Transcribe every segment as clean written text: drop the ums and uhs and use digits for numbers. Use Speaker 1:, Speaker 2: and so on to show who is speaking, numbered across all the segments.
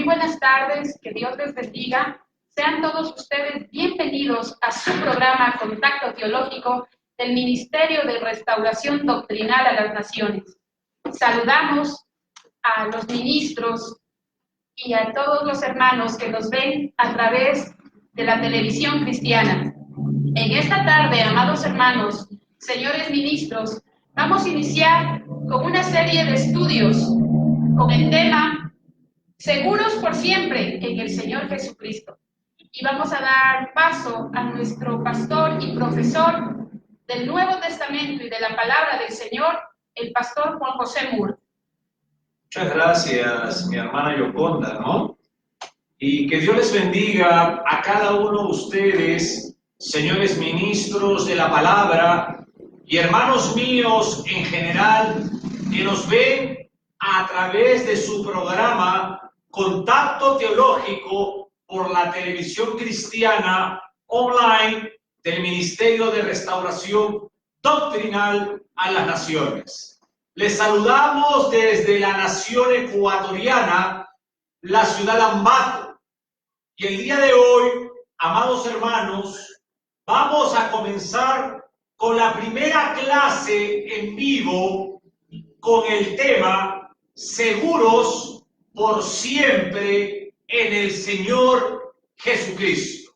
Speaker 1: Muy buenas tardes, que Dios les bendiga. Sean todos ustedes bienvenidos a su programa Contacto Teológico del Ministerio de Restauración Doctrinal a las Naciones. Saludamos a los ministros y a todos los hermanos que nos ven a través de la televisión cristiana. En esta tarde, amados hermanos, señores ministros, vamos a iniciar con una serie de estudios con el tema Seguros por siempre en el Señor Jesucristo. Y vamos a dar paso a nuestro pastor y profesor del Nuevo Testamento y de la Palabra del Señor, el pastor Juan José Moore.
Speaker 2: Muchas gracias, mi hermana Yoconda, ¿no? Y que Dios les bendiga a cada uno de ustedes, señores ministros de la palabra y hermanos míos en general, que nos ven a través de su programa Contacto Teológico por la televisión cristiana online del Ministerio de Restauración Doctrinal a las Naciones. Les saludamos desde la nación ecuatoriana, la ciudad de Ambato. Y el día de hoy, amados hermanos, vamos a comenzar con la primera clase en vivo con el tema Seguros por siempre en el Señor Jesucristo.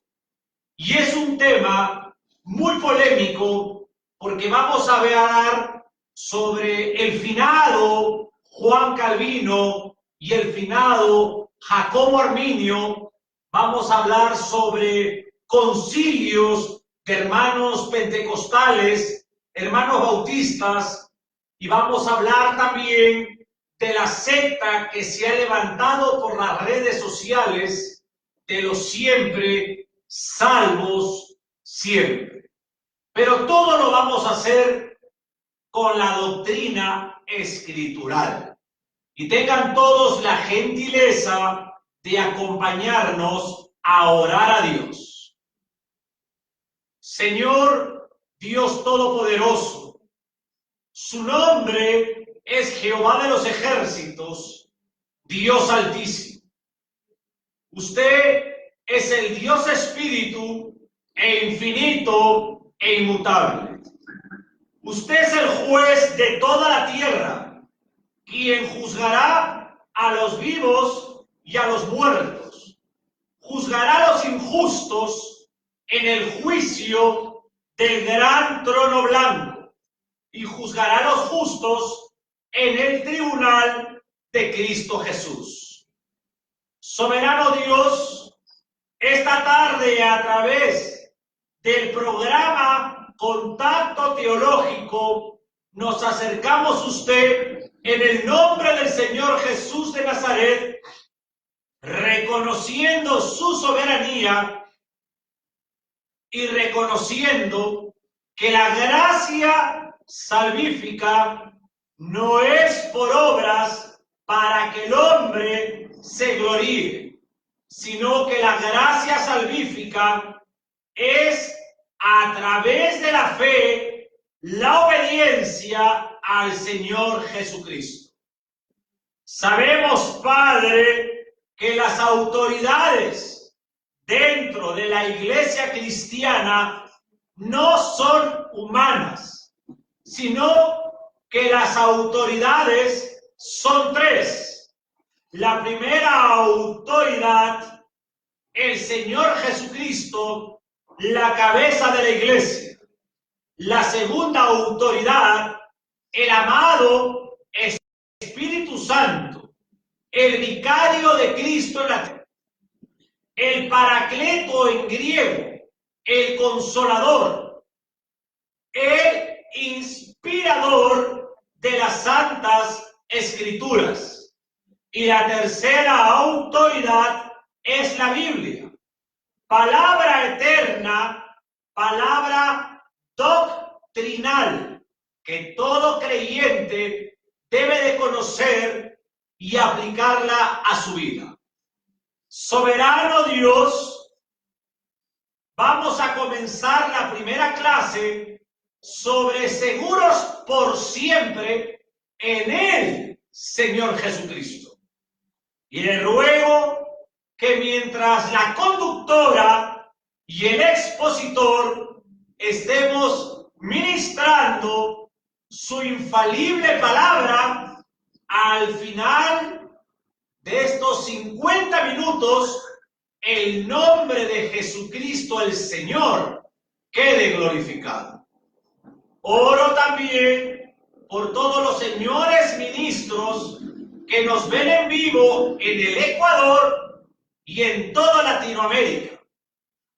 Speaker 2: Y es un tema muy polémico porque vamos a hablar sobre el finado Juan Calvino y el finado Jacobo Arminio. Vamos a hablar sobre concilios de hermanos pentecostales, hermanos bautistas, y vamos a hablar también de la secta que se ha levantado por las redes sociales de los siempre salvos siempre. Pero todo lo vamos a hacer con la doctrina escritural. Y tengan todos la gentileza de acompañarnos a orar a Dios. Señor Dios Todopoderoso, su nombre es Jehová de los ejércitos, Dios Altísimo. Usted es el Dios Espíritu e infinito e inmutable. Usted es el juez de toda la tierra, quien juzgará a los vivos y a los muertos. Juzgará a los injustos en el juicio del gran trono blanco y juzgará a los justos en el tribunal de Cristo Jesús. Soberano Dios, esta tarde a través del programa Contacto Teológico nos acercamos a usted en el nombre del Señor Jesús de Nazaret, reconociendo su soberanía y reconociendo que la gracia salvífica no es por obras para que el hombre se gloríe, sino que la gracia salvífica es a través de la fe, la obediencia al Señor Jesucristo. Sabemos, Padre, que las autoridades dentro de la iglesia cristiana no son humanas, sino que las autoridades son tres. La primera autoridad, el Señor Jesucristo, la cabeza de la iglesia. La segunda autoridad, el amado Espíritu Santo, el vicario de Cristo en la tierra. El paracleto en griego, el consolador, el inspirador de las santas escrituras. Y la tercera autoridad es la Biblia, palabra eterna, palabra doctrinal, que todo creyente debe de conocer y aplicarla a su vida. Soberano Dios, vamos a comenzar la primera clase sobre seguros por siempre en el Señor Jesucristo. Y le ruego que mientras la conductora y el expositor estemos ministrando su infalible palabra, al final de estos 50 minutos, el nombre de Jesucristo el Señor quede glorificado. Oro también por todos los señores ministros que nos ven en vivo en el Ecuador y en toda Latinoamérica.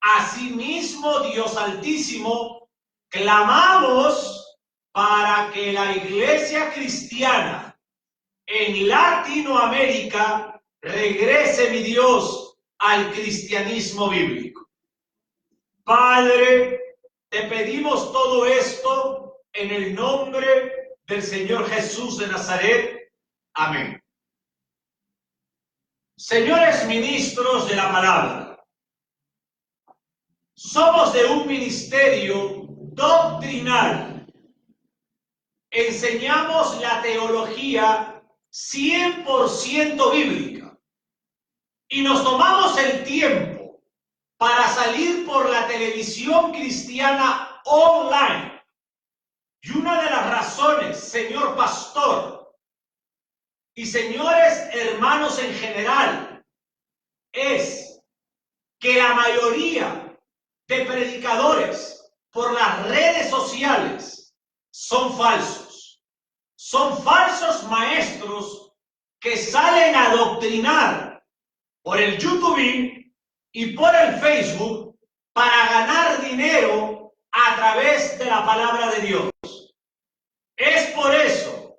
Speaker 2: Asimismo, Dios Altísimo, clamamos para que la iglesia cristiana en Latinoamérica regrese, mi Dios, al cristianismo bíblico. Padre, te pedimos todo esto en el nombre del Señor Jesús de Nazaret. Amén. Señores ministros de la palabra, somos de un ministerio doctrinal. Enseñamos la teología 100% bíblica y nos tomamos el tiempo para salir por la televisión cristiana online. Y una de las razones, señor pastor y señores hermanos en general, es que la mayoría de predicadores por las redes sociales son falsos. Son falsos maestros que salen a adoctrinar por el YouTube y por el Facebook para ganar dinero a través de la palabra de Dios. Es por eso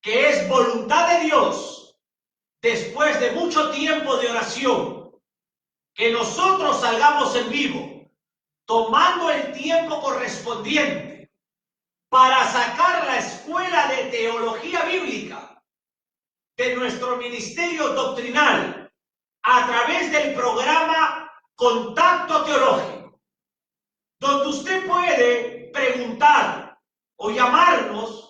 Speaker 2: que es voluntad de Dios, después de mucho tiempo de oración, que nosotros salgamos en vivo, tomando el tiempo correspondiente para sacar la escuela de teología bíblica de nuestro ministerio doctrinal a través del programa Contacto Teológico, donde usted puede preguntar o llamarnos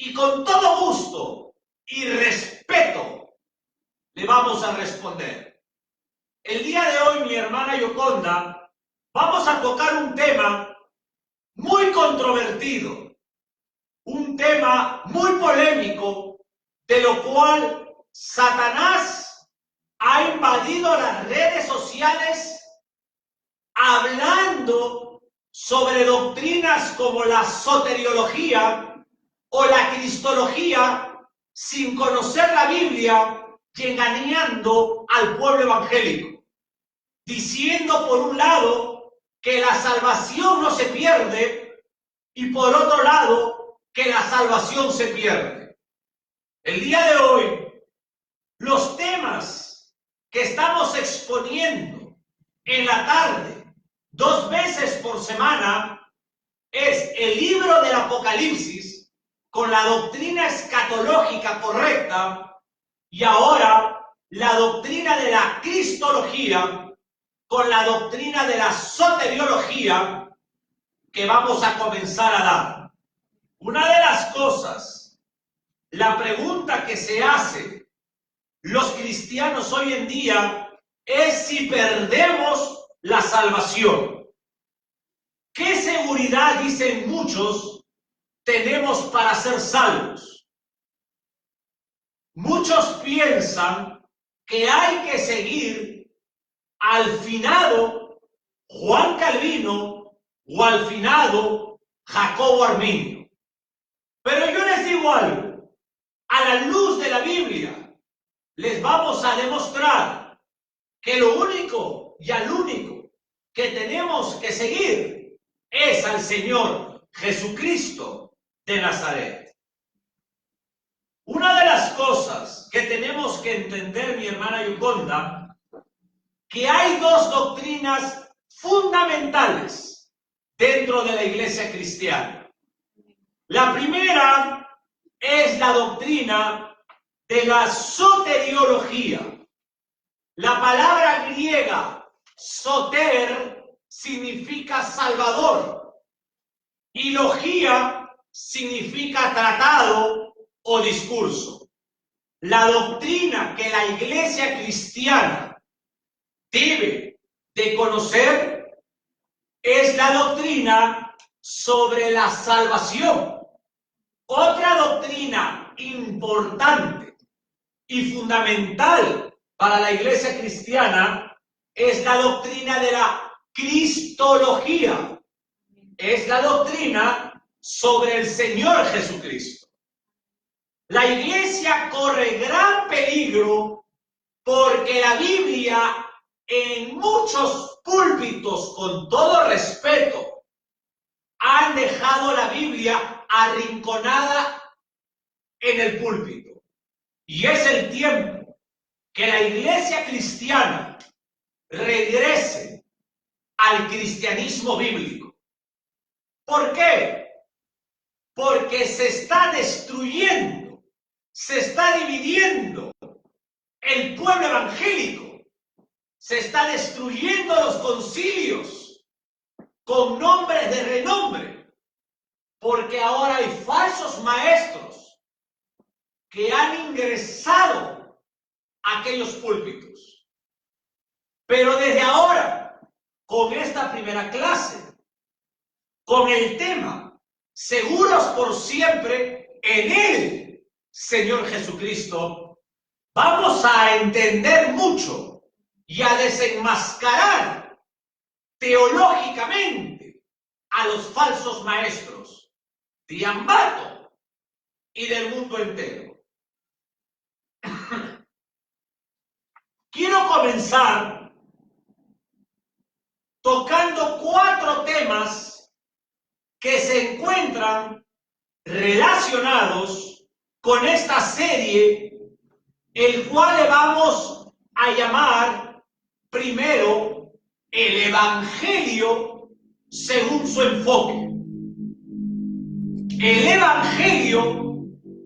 Speaker 2: y con todo gusto y respeto le vamos a responder. El día de hoy, mi hermana Yoconda, vamos a tocar un tema muy controvertido, un tema muy polémico, de lo cual Satanás ha invadido las redes sociales hablando sobre doctrinas como la soteriología o la cristología sin conocer la Biblia y engañando al pueblo evangélico, diciendo por un lado que la salvación no se pierde y por otro lado que la salvación se pierde. El día de hoy, los temas que estamos exponiendo en la tarde, 2 veces por semana, es el libro del Apocalipsis con la doctrina escatológica correcta y ahora la doctrina de la cristología con la doctrina de la soteriología que vamos a comenzar a dar. Una de las cosas, la pregunta que se hace los cristianos hoy en día es si perdemos la salvación. ¿Qué seguridad, dicen muchos, tenemos para ser salvos? Muchos piensan que hay que seguir al finado Juan Calvino o al finado Jacobo Arminio. Pero yo les digo algo, a la luz de la Biblia, les vamos a demostrar que lo único y al único que tenemos que seguir es al Señor Jesucristo de Nazaret. Una de las cosas que tenemos que entender, mi hermana Yoconda, que hay 2 doctrinas fundamentales dentro de la iglesia cristiana. La primera es la doctrina de la soteriología. La palabra griega soter significa salvador y logía significa tratado o discurso. La doctrina que la iglesia cristiana debe de conocer es la doctrina sobre la salvación. Otra doctrina importante y fundamental para la iglesia cristiana es la doctrina de la cristología. Es la doctrina sobre el Señor Jesucristo. La iglesia corre gran peligro porque la Biblia en muchos púlpitos, con todo respeto, han dejado la Biblia arrinconada en el púlpito. Y es el tiempo que la iglesia cristiana regrese al cristianismo bíblico. ¿Por qué? Porque se está destruyendo, se está dividiendo el pueblo evangélico, se está destruyendo los concilios con nombres de renombre, porque ahora hay falsos maestros que han ingresado a aquellos púlpitos. Pero desde ahora, con esta primera clase, con el tema seguros por siempre en el Señor Jesucristo, vamos a entender mucho y a desenmascarar teológicamente a los falsos maestros de Ambato y del mundo entero. Quiero comenzar tocando 4 temas que se encuentran relacionados con esta serie, el cual le vamos a llamar primero el Evangelio según su enfoque. El Evangelio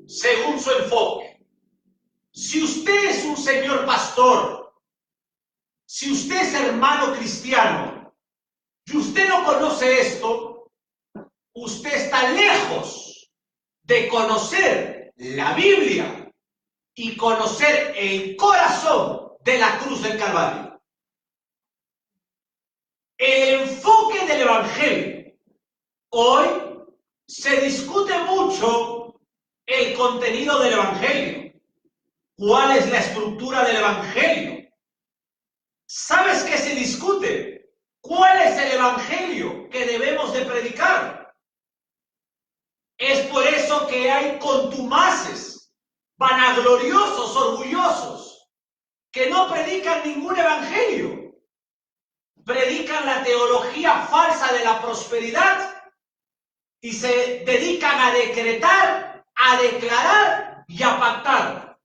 Speaker 2: según su enfoque. Si usted es un señor pastor, si usted es hermano cristiano y usted no conoce esto, usted está lejos de conocer la Biblia y conocer el corazón de la cruz del Calvario. El enfoque del Evangelio. Hoy se discute mucho el contenido del Evangelio. ¿Cuál es la estructura del Evangelio? ¿Sabes qué se discute? ¿Cuál es el Evangelio que debemos de predicar? Es por eso que hay contumaces, vanagloriosos, orgullosos, que no predican ningún evangelio. Predican la teología falsa de la prosperidad y se dedican a decretar, a declarar y a pactar.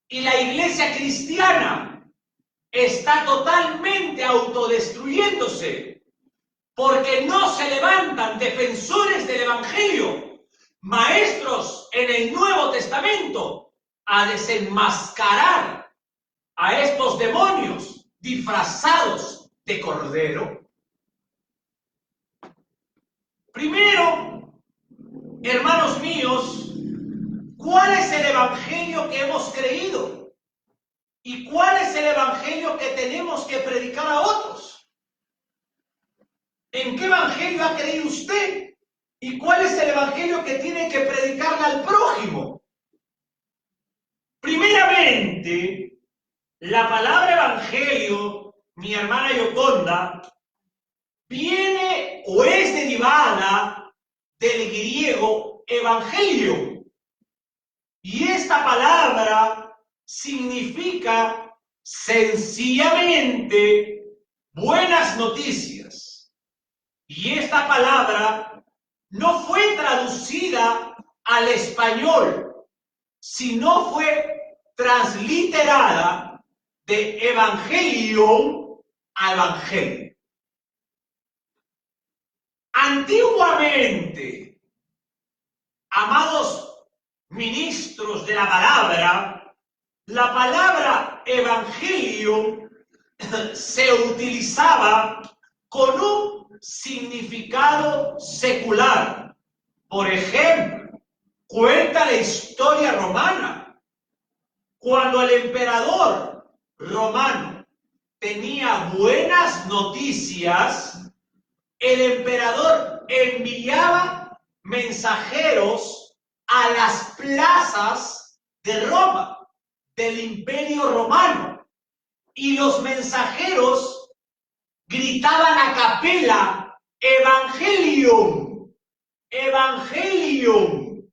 Speaker 2: Y la iglesia cristiana está totalmente autodestruyéndose porque no se levantan defensores del evangelio, maestros en el Nuevo Testamento, a desenmascarar a estos demonios disfrazados de cordero. Primero, hermanos míos, ¿cuál es el evangelio que hemos creído? ¿Y cuál es el evangelio que tenemos que predicar a otros? ¿En qué evangelio ha creído usted? ¿Y cuál es el evangelio que tiene que predicarle al prójimo? Primeramente, la palabra evangelio, mi hermana Yoconda, viene o es derivada del griego evangelio. Y esta palabra significa sencillamente buenas noticias. Y esta palabra no fue traducida al español, sino fue transliterada de evangelio a evangelio. Antiguamente, amados ministros de la palabra evangelio se utilizaba con un significado secular. Por ejemplo, cuenta la historia romana, cuando el emperador romano tenía buenas noticias, el emperador enviaba mensajeros a las plazas de Roma, del Imperio Romano, y los mensajeros gritaban a capela, Evangelium, Evangelium,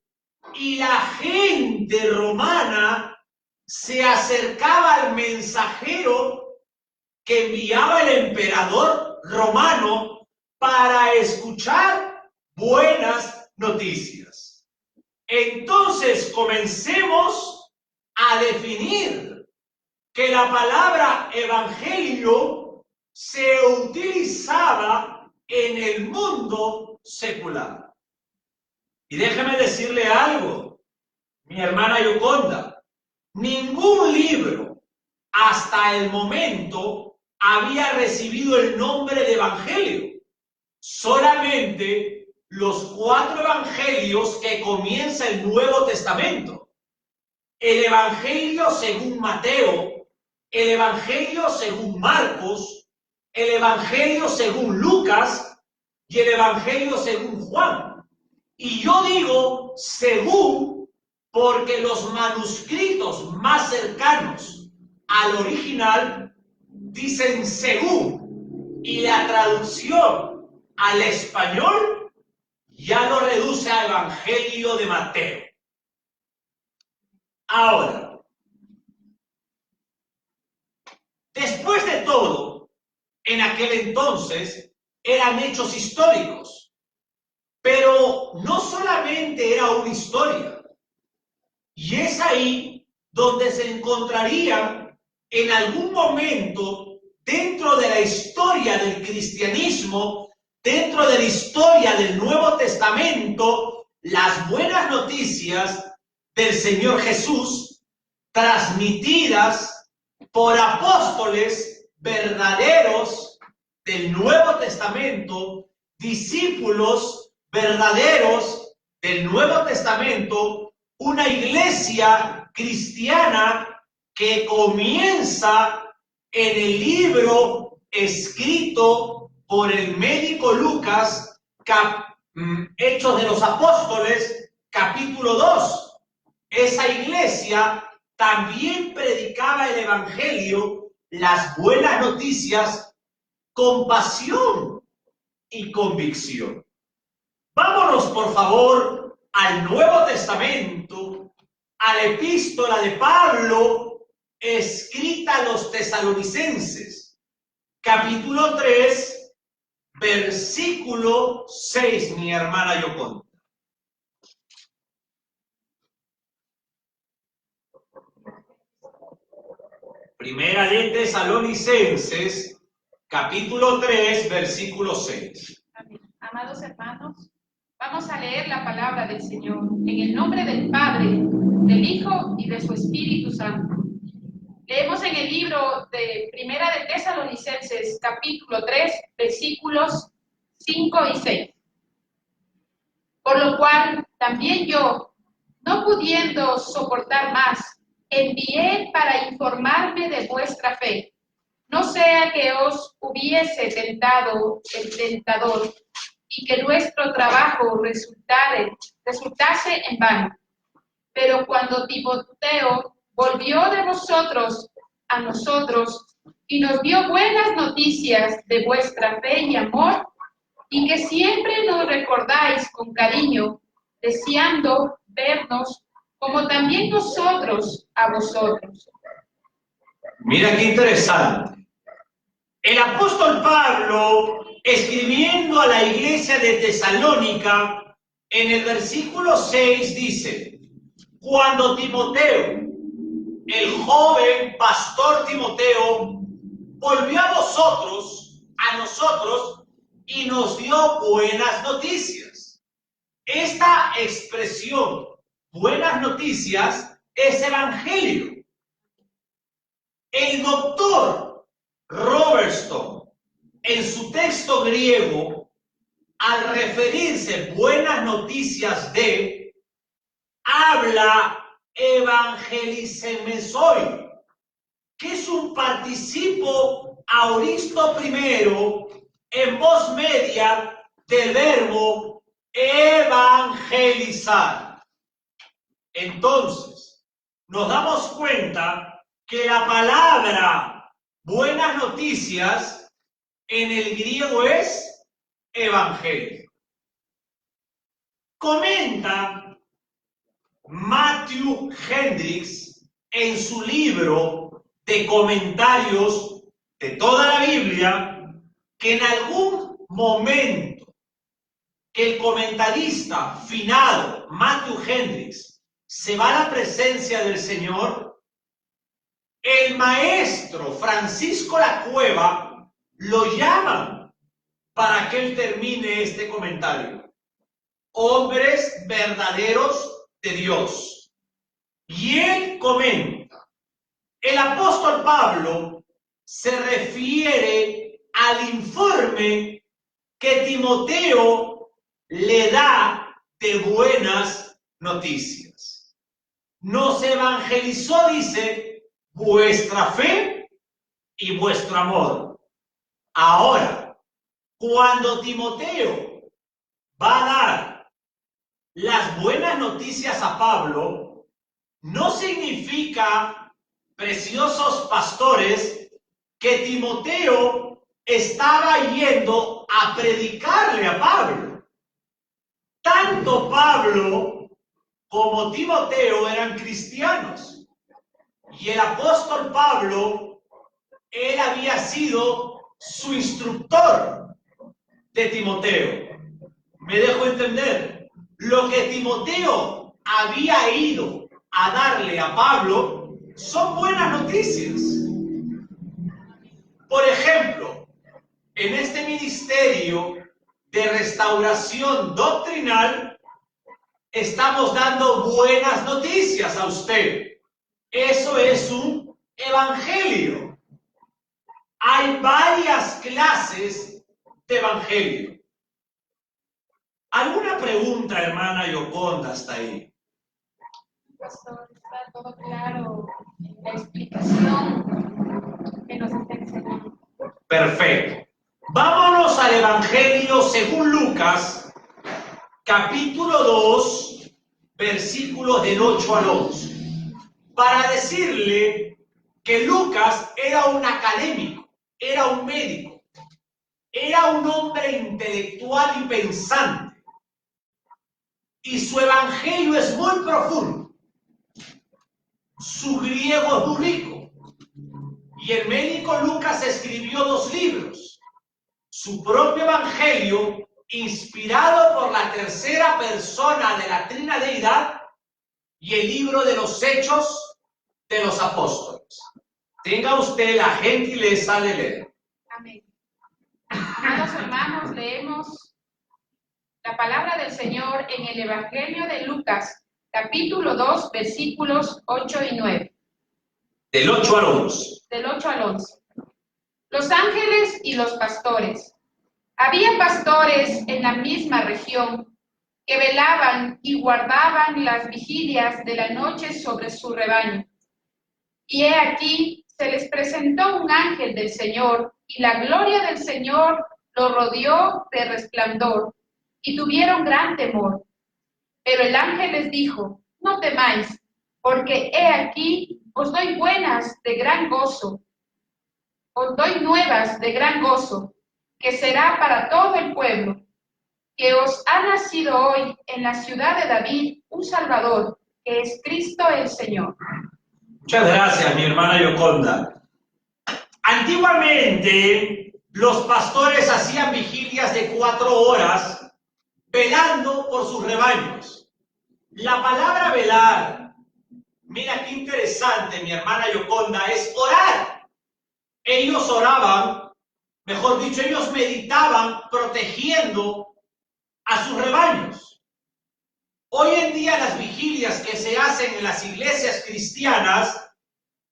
Speaker 2: y la gente romana se acercaba al mensajero que enviaba el emperador romano para escuchar buenas noticias. Entonces comencemos a definir que la palabra evangelio se utilizaba en el mundo secular. Y déjeme decirle algo, mi hermana Yoconda, ningún libro hasta el momento había recibido el nombre de evangelio. Solamente los 4 evangelios que comienza el Nuevo Testamento. El evangelio según Mateo, el evangelio según Marcos, el evangelio según Lucas y el evangelio según Juan. Y yo digo según porque los manuscritos más cercanos al original dicen según, y la traducción al español ya lo reduce a Evangelio de Mateo. Ahora, después de todo, en aquel entonces eran hechos históricos, pero no solamente era una historia, y es ahí donde se encontrarían en algún momento dentro de la historia del cristianismo, dentro de la historia del Nuevo Testamento, las buenas noticias del Señor Jesús transmitidas por apóstoles verdaderos del Nuevo Testamento, discípulos verdaderos del Nuevo Testamento, una iglesia cristiana que comienza en el libro escrito por el médico Lucas, Hechos de los Apóstoles, capítulo 2. Esa iglesia también predicaba el evangelio, las buenas noticias, con pasión y convicción. Vámonos, por favor, al Nuevo Testamento, a la epístola de Pablo, escrita a los tesalonicenses, capítulo 3, versículo 6, mi hermana Yoconda. Primera de Tesalonicenses, capítulo 3, versículo 6.
Speaker 1: Amén. Amados hermanos, vamos a leer la palabra del Señor en el nombre del Padre, del Hijo y de su Espíritu Santo. Leemos en el libro de Primera de Tesalonicenses, capítulo 3, versículos 5 y 6. Por lo cual, también yo, no pudiendo soportar más, envié para informarme de vuestra fe, no sea que os hubiese tentado el tentador, y que nuestro trabajo resultase en vano. Pero cuando Timoteo volvió de vosotros a nosotros y nos dio buenas noticias de vuestra fe y amor, y que siempre nos recordáis con cariño, deseando vernos, como también nosotros a vosotros.
Speaker 2: Mira qué interesante. El apóstol Pablo, escribiendo a la iglesia de Tesalónica, en el versículo 6 dice: cuando Timoteo, el joven pastor Timoteo, volvió a nosotros, y nos dio buenas noticias. Esta expresión, buenas noticias, es evangelio. El doctor Robertson, en su texto griego, al referirse buenas noticias de, habla evangelismesoi, que es un participo aoristo primero en voz media del verbo evangelizar. Entonces, nos damos cuenta que la palabra buenas noticias en el griego es evangelio. Comenta Matthew Hendricks en su libro de comentarios de toda la Biblia que en algún momento que el comentarista finado Matthew Hendricks se va a la presencia del Señor, el maestro Francisco La Cueva lo llama para que él termine este comentario. Hombres verdaderos de Dios. Y él comenta, el apóstol Pablo se refiere al informe que Timoteo le da de buenas noticias. Nos evangelizó, dice, vuestra fe y vuestro amor. Ahora, cuando Timoteo va a dar las buenas noticias a Pablo, no significa, preciosos pastores, que Timoteo estaba yendo a predicarle a Pablo. Tanto Pablo como Timoteo eran cristianos. Y el apóstol Pablo, él había sido su instructor de Timoteo. ¿Me dejo entender? Lo que Timoteo había ido a darle a Pablo son buenas noticias. Por ejemplo, en este ministerio de restauración doctrinal, estamos dando buenas noticias a usted. Eso es un evangelio. Hay varias clases de evangelio. ¿Alguna pregunta, hermana Yoconda, hasta ahí?
Speaker 1: Pastor, está todo claro en la explicación que nos está enseñando.
Speaker 2: Perfecto. Vámonos al Evangelio según Lucas, capítulo 2, versículos del 8 al 11. Para decirle que Lucas era un académico, era un médico, era un hombre intelectual y pensante. Y su evangelio es muy profundo. Su griego es muy rico. Y el médico Lucas escribió 2 libros. Su propio evangelio, inspirado por la tercera persona de la Trinadeidad, y el libro de los Hechos de los Apóstoles. Tenga usted la gentileza de leer.
Speaker 1: Amén. Amados hermanos, leemos la palabra del Señor en el Evangelio de Lucas, capítulo 2, versículos 8 y 9.
Speaker 2: Del 8 al 11.
Speaker 1: Del 8 al 11. Los ángeles y los pastores. Había pastores en la misma región que velaban y guardaban las vigilias de la noche sobre su rebaño. Y he aquí, se les presentó un ángel del Señor, y la gloria del Señor lo rodeó de resplandor, y tuvieron gran temor. Pero el ángel les dijo, no temáis, porque he aquí, os doy buenas de gran gozo, os doy nuevas de gran gozo, que será para todo el pueblo, que os ha nacido hoy en la ciudad de David un Salvador, que es Cristo el Señor.
Speaker 2: Muchas gracias, mi hermana Yoconda. Antiguamente, los pastores hacían vigilias de 4 horas velando por sus rebaños. La palabra velar, mira qué interesante, mi hermana Yoconda, es orar. Ellos oraban, mejor dicho, ellos meditaban protegiendo a sus rebaños. Hoy en día las vigilias que se hacen en las iglesias cristianas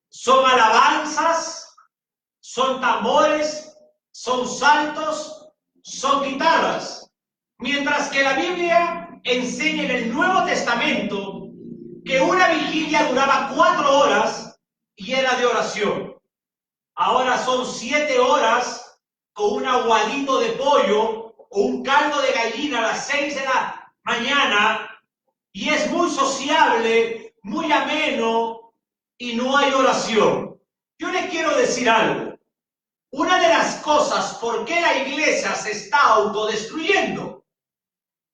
Speaker 2: son alabanzas, son tambores, son saltos, son guitarras. Mientras que la Biblia enseña en el Nuevo Testamento que una vigilia duraba 4 horas llena de oración. Ahora son 7 horas con un aguadito de pollo o un caldo de gallina a las 6 de la mañana y es muy sociable, muy ameno y no hay oración. Yo le quiero decir algo. Una de las cosas por qué la iglesia se está autodestruyendo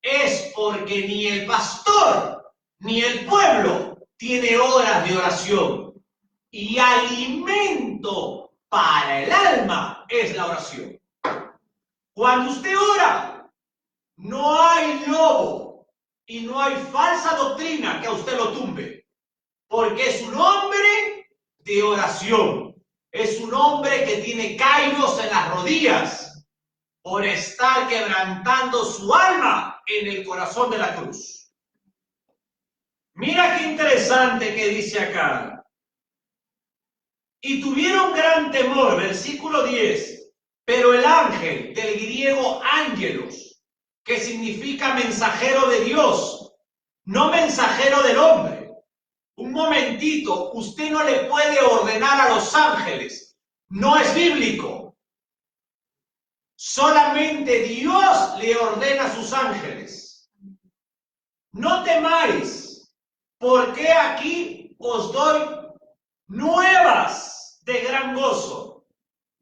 Speaker 2: es porque ni el pastor ni el pueblo tiene horas de oración. Y alimento para el alma es la oración. Cuando usted ora, no hay lobo y no hay falsa doctrina que a usted lo tumbe, porque es un hombre de oración. Es un hombre que tiene callos en las rodillas por estar quebrantando su alma en el corazón de la cruz. Mira qué interesante que dice acá. Y tuvieron gran temor, versículo 10, pero el ángel, del griego ángelos, que significa mensajero de Dios, no mensajero del hombre. Un momentito, usted no le puede ordenar a los ángeles, no es bíblico. Solamente Dios le ordena a sus ángeles. No temáis, porque aquí os doy nuevas de gran gozo.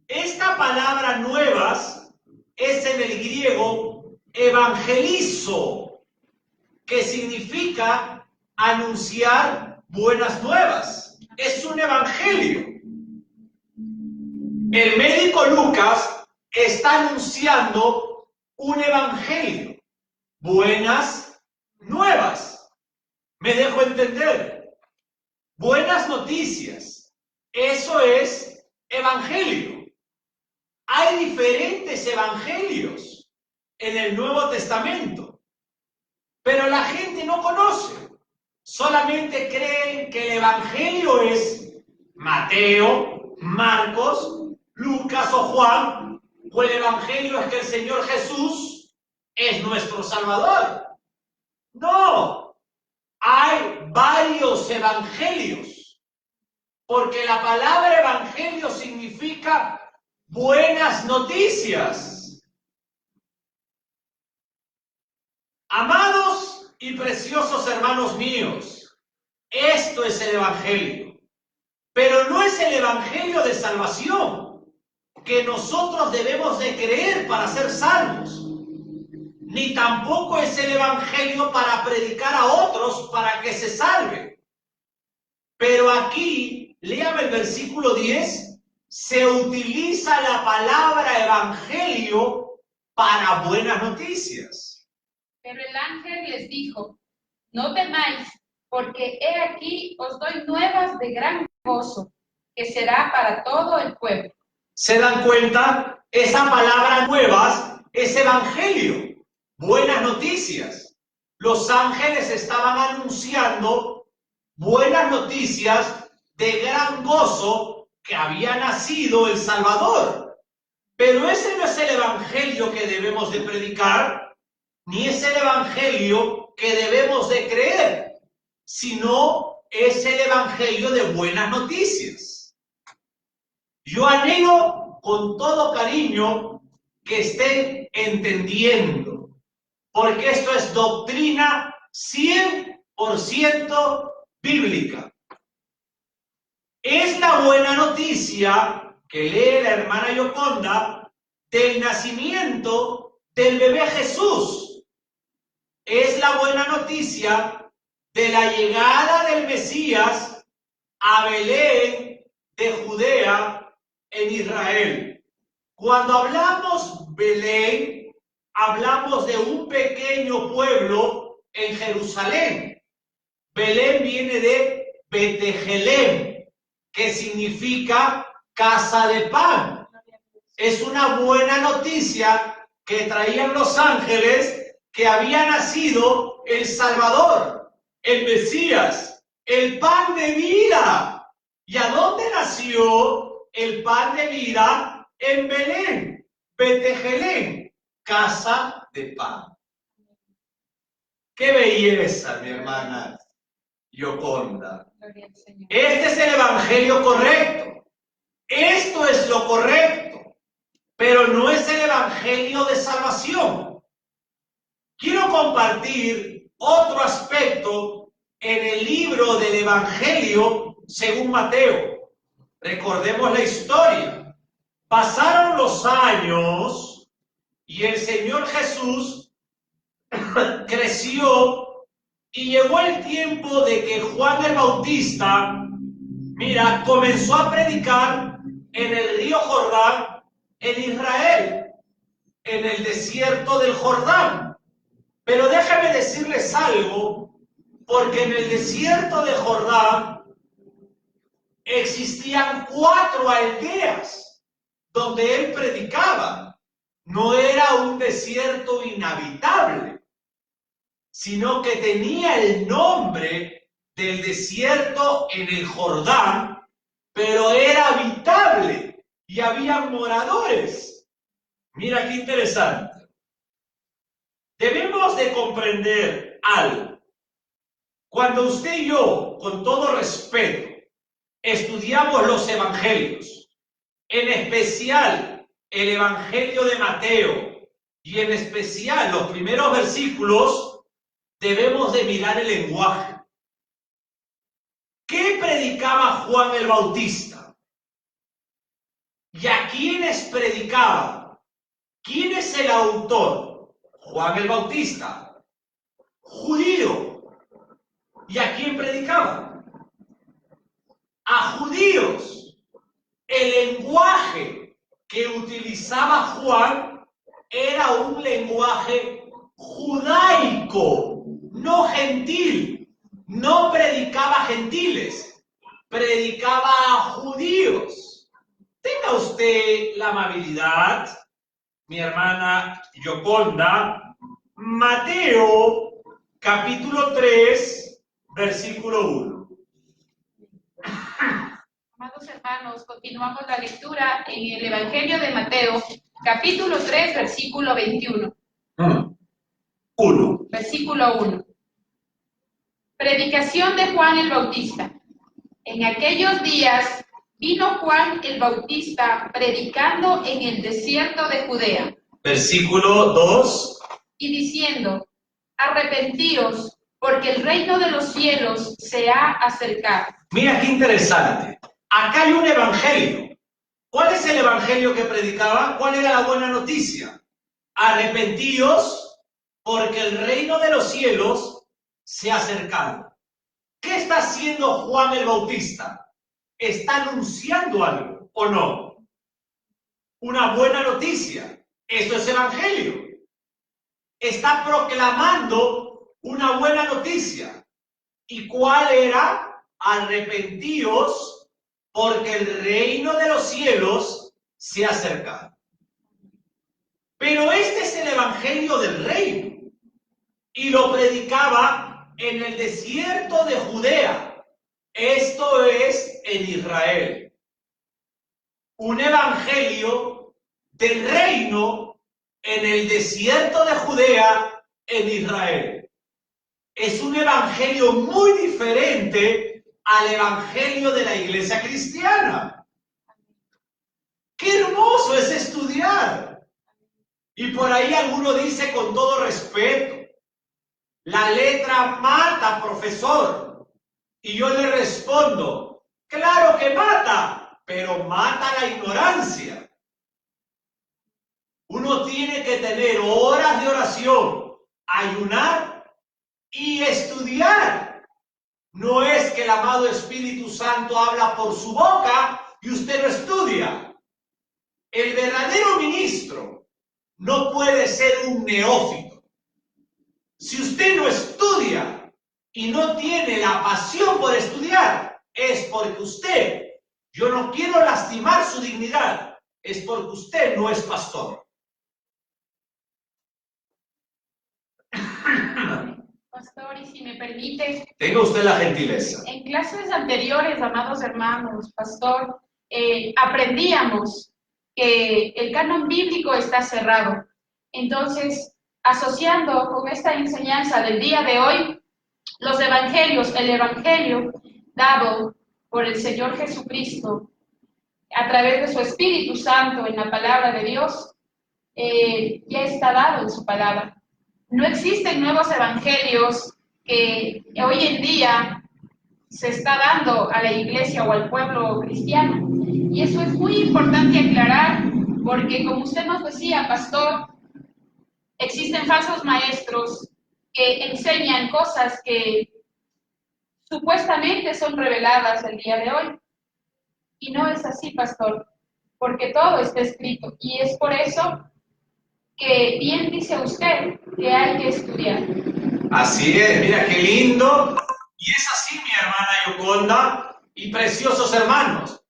Speaker 2: Esta palabra nuevas es en el griego evangelizo, que significa anunciar buenas nuevas. Es un evangelio. El médico Lucas está anunciando un evangelio, buenas nuevas. ¿Me dejo entender? Buenas noticias. Eso es evangelio. Hay diferentes evangelios en el Nuevo Testamento, pero la gente no conoce. Solamente creen que el evangelio es Mateo, Marcos, Lucas o Juan, o el evangelio es que el Señor Jesús es nuestro Salvador. No. Hay varios evangelios, porque la palabra evangelio significa buenas noticias. Amados y preciosos hermanos míos, esto es el evangelio, pero no es el evangelio de salvación que nosotros debemos de creer para ser salvos. Ni tampoco es el evangelio para predicar a otros para que se salven. Pero aquí, léame el versículo 10, se utiliza la palabra evangelio para buenas noticias.
Speaker 1: Pero el ángel les dijo, no temáis, porque he aquí os doy nuevas de gran gozo, que será para todo el pueblo.
Speaker 2: ¿Se dan cuenta? Esa palabra nuevas es evangelio. Buenas noticias. Los ángeles estaban anunciando buenas noticias de gran gozo que había nacido el Salvador. Pero ese no es el evangelio que debemos de predicar, ni es el evangelio que debemos de creer, sino es el evangelio de buenas noticias. Yo anhelo con todo cariño que estén entendiendo, porque esto es doctrina 100% bíblica. Es la buena noticia que lee la hermana Yoconda del nacimiento del bebé Jesús. Es la buena noticia de la llegada del Mesías a Belén de Judea en Israel. Cuando hablamos Belén, hablamos de un pequeño pueblo en Jerusalén. Belén viene de Betejelem, que significa casa de pan. Es una buena noticia que traían los ángeles, que había nacido el Salvador, el Mesías, el pan de vida. ¿Y a dónde nació el pan de vida? En Belén, Betejelem, casa de pan. ¡Qué belleza, mi hermana Yoconda.
Speaker 1: Gloria al Señor.
Speaker 2: Este es el evangelio correcto. Esto es lo correcto. Pero no es el evangelio de salvación. Quiero compartir otro aspecto en el libro del evangelio según Mateo. Recordemos la historia. Pasaron los años y el Señor Jesús creció y llegó el tiempo de que Juan el Bautista, mira, comenzó a predicar en el río Jordán, en Israel, en el desierto del Jordán. Pero déjame decirles algo, porque en el desierto de Jordán existían 4 aldeas donde él predicaba. No era un desierto inhabitable, sino que tenía el nombre del desierto en el Jordán, pero era habitable y había moradores. Mira qué interesante. Debemos de comprender algo. Cuando usted y yo, con todo respeto, estudiamos los evangelios, en especial el evangelio de Mateo, y en especial los primeros versículos, debemos de mirar el lenguaje. ¿Qué predicaba Juan el Bautista? ¿Y a quiénes predicaba? ¿Quién es el autor? Juan el Bautista, judío. ¿Y a quién predicaba? A judíos. El lenguaje que utilizaba Juan era un lenguaje judaico, no gentil. No predicaba a gentiles, predicaba a judíos. Tenga usted la amabilidad, mi hermana Yoconda, Mateo capítulo 3, versículo 1.
Speaker 1: Amados hermanos, continuamos la lectura en el Evangelio de Mateo, capítulo 3, versículo 21.
Speaker 2: 1.
Speaker 1: Versículo 1. Predicación de Juan el Bautista. En aquellos días vino Juan el Bautista predicando en el desierto de Judea.
Speaker 2: Versículo 2.
Speaker 1: Y diciendo, arrepentíos, porque el reino de los cielos se ha acercado.
Speaker 2: Mira qué interesante. Acá hay un evangelio. ¿Cuál es el evangelio que predicaba? ¿Cuál era la buena noticia? Arrepentíos, porque el reino de los cielos se ha acercado. ¿Qué está haciendo Juan el Bautista? ¿Está anunciando algo o no? Una buena noticia. Eso es evangelio. Está proclamando una buena noticia. ¿Y cuál era? Arrepentíos, porque el reino de los cielos se ha acercado. Pero este es el evangelio del reino. Y lo predicaba en el desierto de Judea, esto es en Israel. Un evangelio del reino en el desierto de Judea, en Israel. Es un evangelio muy diferente al evangelio de la iglesia cristiana. ¡Qué hermoso es estudiar! Y por ahí alguno dice con todo respeto, la letra mata, profesor. Y yo le respondo, claro que mata, pero mata la ignorancia. Uno tiene que tener horas de oración, ayunar y estudiar. No es que el amado Espíritu Santo habla por su boca y usted no estudia. El verdadero ministro no puede ser un neófito. Si usted no estudia y no tiene la pasión por estudiar, es porque usted, yo no quiero lastimar su dignidad, es porque usted no es pastor.
Speaker 1: Pastor, y si me permite,
Speaker 2: Tenga usted la gentileza.
Speaker 1: en clases anteriores, amados hermanos, pastor, aprendíamos que el canon bíblico está cerrado. Entonces, asociando con esta enseñanza del día de hoy, Los evangelios, el evangelio dado por el Señor Jesucristo a través de su Espíritu Santo en la palabra de Dios, ya está dado en su palabra. No existen nuevos evangelios que hoy en día se está dando a la iglesia o al pueblo cristiano. Y eso es muy importante aclarar, porque como usted nos decía, pastor, existen falsos maestros que enseñan cosas que supuestamente son reveladas el día de hoy. Y no es así, pastor, porque todo está escrito. Y es por eso que bien dice usted que hay que estudiar.
Speaker 2: Así es, mira qué lindo. Y es así, mi hermana Yoconda y preciosos hermanos.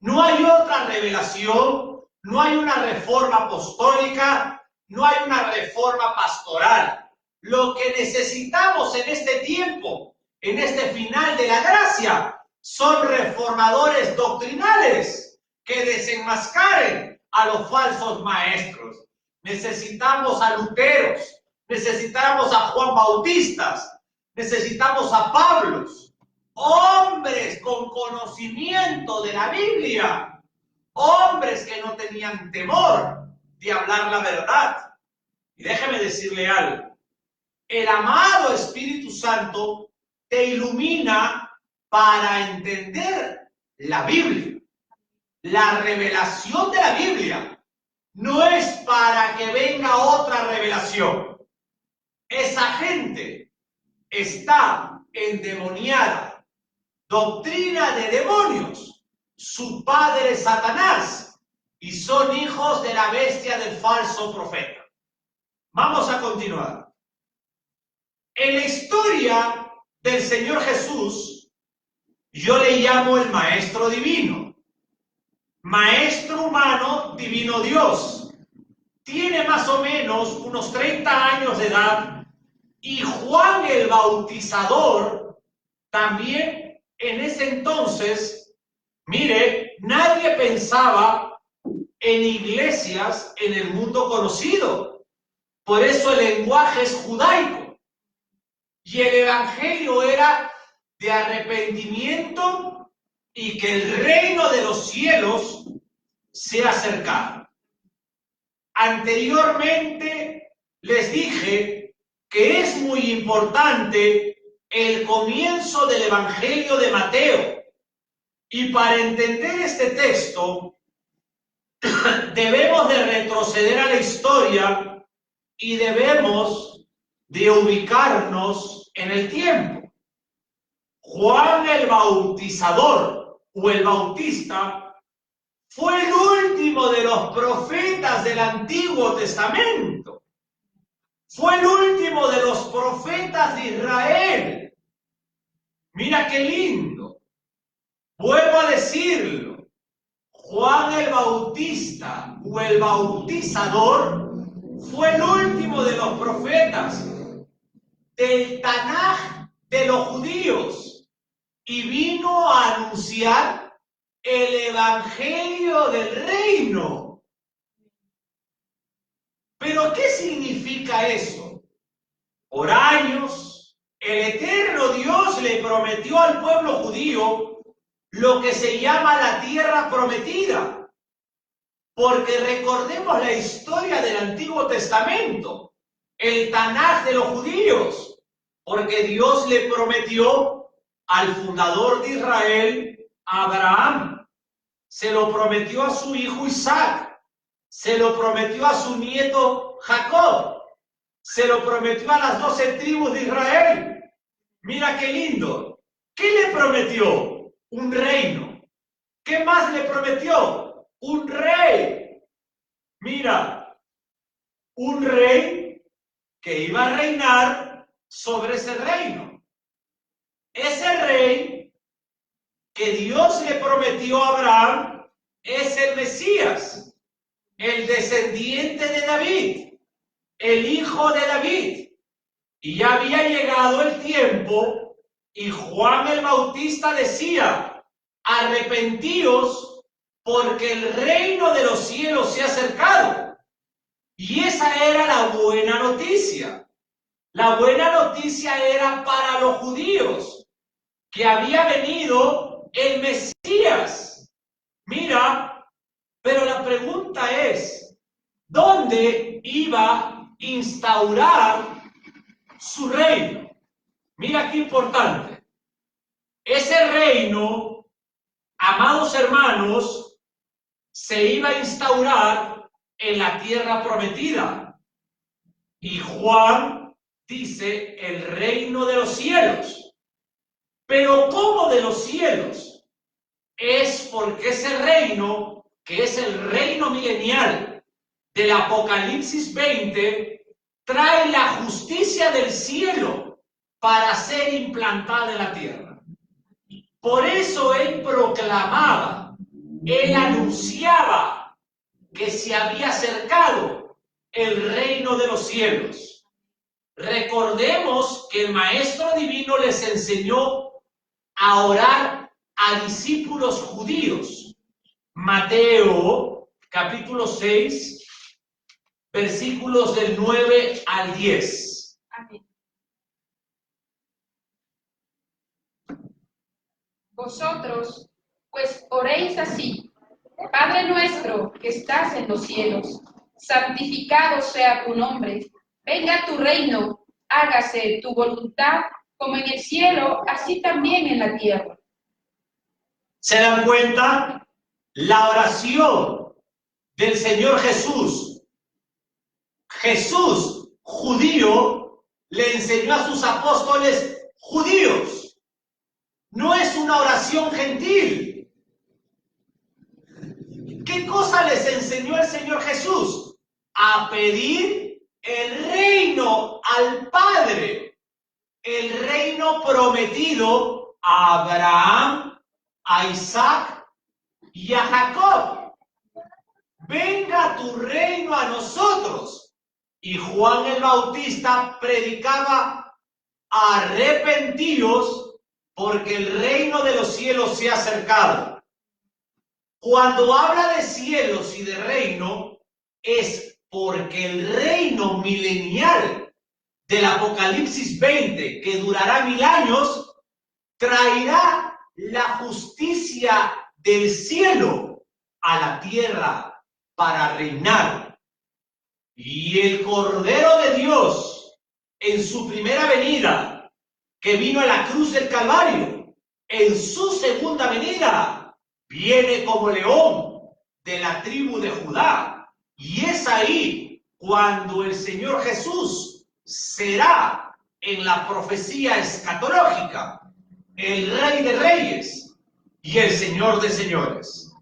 Speaker 2: No hay otra revelación, no hay una reforma apostólica, no hay una reforma pastoral. Lo que necesitamos en este tiempo, en este final de la gracia, son reformadores doctrinales que desenmascaren a los falsos maestros. Necesitamos a Luteros, necesitamos a Juan Bautistas, necesitamos a Pablos, hombres con conocimiento de la Biblia, hombres que no tenían temor de hablar la verdad. Y déjeme decirle algo, el amado Espíritu Santo te ilumina para entender la Biblia. La revelación de la Biblia no es para que venga otra revelación. Esa gente está endemoniada. Doctrina de demonios. Su padre es Satanás y son hijos de la bestia del falso profeta. Vamos a continuar. En la historia del Señor Jesús, yo le llamo el Maestro Divino. Maestro humano, divino Dios. Tiene más o menos unos 30 años de edad y Juan el Bautizador también en ese entonces, mire, nadie pensaba en iglesias en el mundo conocido. Por eso el lenguaje es judaico. Y el evangelio era de arrepentimiento y que el reino de los cielos se acercara. Anteriormente les dije que es muy importante el comienzo del Evangelio de Mateo. Y para entender este texto, debemos de retroceder a la historia y debemos de ubicarnos en el tiempo. Juan el Bautizador o el Bautista fue el último de los profetas del Antiguo Testamento. Fue el último de los profetas de Israel. Mira qué lindo. Vuelvo a decirlo. Juan el Bautista o el Bautizador fue el último de los profetas del Tanaj de los judíos y vino a anunciar el evangelio del reino. ¿Pero qué significa eso? Por años, el eterno Dios le prometió al pueblo judío lo que se llama la tierra prometida. Porque recordemos la historia del Antiguo Testamento, el Tanaj de los judíos, porque Dios le prometió al fundador de Israel, Abraham, se lo prometió a su hijo Isaac, se lo prometió a su nieto Jacob, se lo prometió a las 12 tribus de Israel. Mira qué lindo. ¿Qué le prometió? Un reino. ¿Qué más le prometió? Un rey. Mira, un rey que iba a reinar sobre ese reino. Ese rey que Dios le prometió a Abraham es el Mesías, el descendiente de David, el hijo de David. Y ya había llegado el tiempo y Juan el Bautista decía, arrepentíos porque el reino de los cielos se ha acercado. Y esa era la buena noticia. La buena noticia era para los judíos, que había venido el Mesías. Mira, pero la pregunta es, ¿dónde iba a instaurar su reino? Mira qué importante. Ese reino, amados hermanos, se iba a instaurar en la tierra prometida. Y Juan dice el reino de los cielos. Pero ¿cómo de los cielos? Es porque ese reino, que es el reino milenial del Apocalipsis 20, trae la justicia del cielo para ser implantada en la tierra. Por eso él proclamaba, él anunciaba que se había acercado el reino de los cielos. Recordemos que el Maestro Divino les enseñó a orar a discípulos judíos. Mateo, capítulo 6, versículos del 9 al 10.
Speaker 1: Amén. Vosotros, pues oréis así: Padre nuestro que estás en los cielos, santificado sea tu nombre. Venga tu reino, hágase tu voluntad, como en el cielo, así también en la tierra.
Speaker 2: ¿Se dan cuenta? La oración del Señor Jesús. Jesús, judío, le enseñó a sus apóstoles judíos. No es una oración gentil. ¿Qué cosa les enseñó el Señor Jesús? A pedir el reino al Padre, el reino prometido a Abraham, a Isaac y a Jacob. Venga tu reino a nosotros. Y Juan el Bautista predicaba: arrepentíos, porque el reino de los cielos se ha acercado. Cuando habla de cielos y de reino, es porque el reino milenial del Apocalipsis 20, que durará 1000 años, traerá la justicia del cielo a la tierra para reinar. Y el Cordero de Dios, en su primera venida, que vino a la cruz del Calvario, en su segunda venida, viene como león de la tribu de Judá. Y es ahí cuando el Señor Jesús será, en la profecía escatológica, el Rey de Reyes y el Señor de Señores.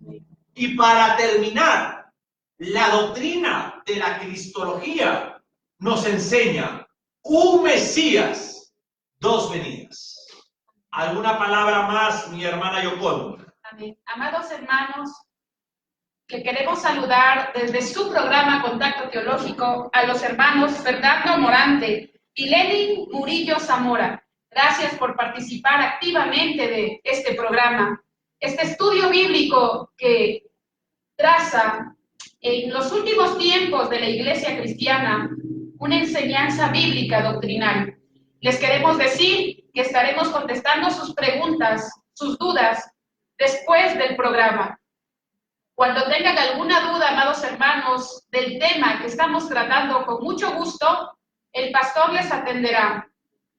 Speaker 2: Y para terminar, la doctrina de la cristología nos enseña un Mesías, 2 venidas. ¿Alguna palabra más, mi hermana Yoconda?
Speaker 1: Amén. Amados hermanos, que queremos saludar desde su programa Contacto Teológico a los hermanos Fernando Morante y Lenin Murillo Zamora. Gracias por participar activamente de este programa. Este estudio bíblico que traza en los últimos tiempos de la Iglesia cristiana una enseñanza bíblica doctrinal. Les queremos decir que estaremos contestando sus preguntas, sus dudas, después del programa. Cuando tengan alguna duda, amados hermanos, del tema que estamos tratando, con mucho gusto, el pastor les atenderá.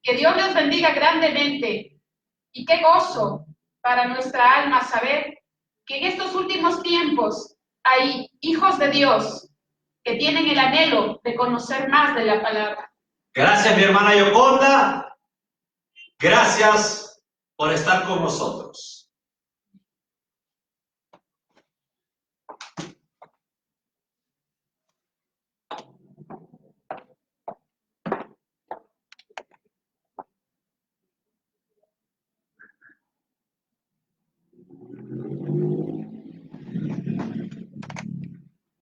Speaker 1: Que Dios les bendiga grandemente. Y qué gozo para nuestra alma saber que en estos últimos tiempos hay hijos de Dios que tienen el anhelo de conocer más de la palabra.
Speaker 2: Gracias, mi hermana Yoconda. Gracias por estar con nosotros.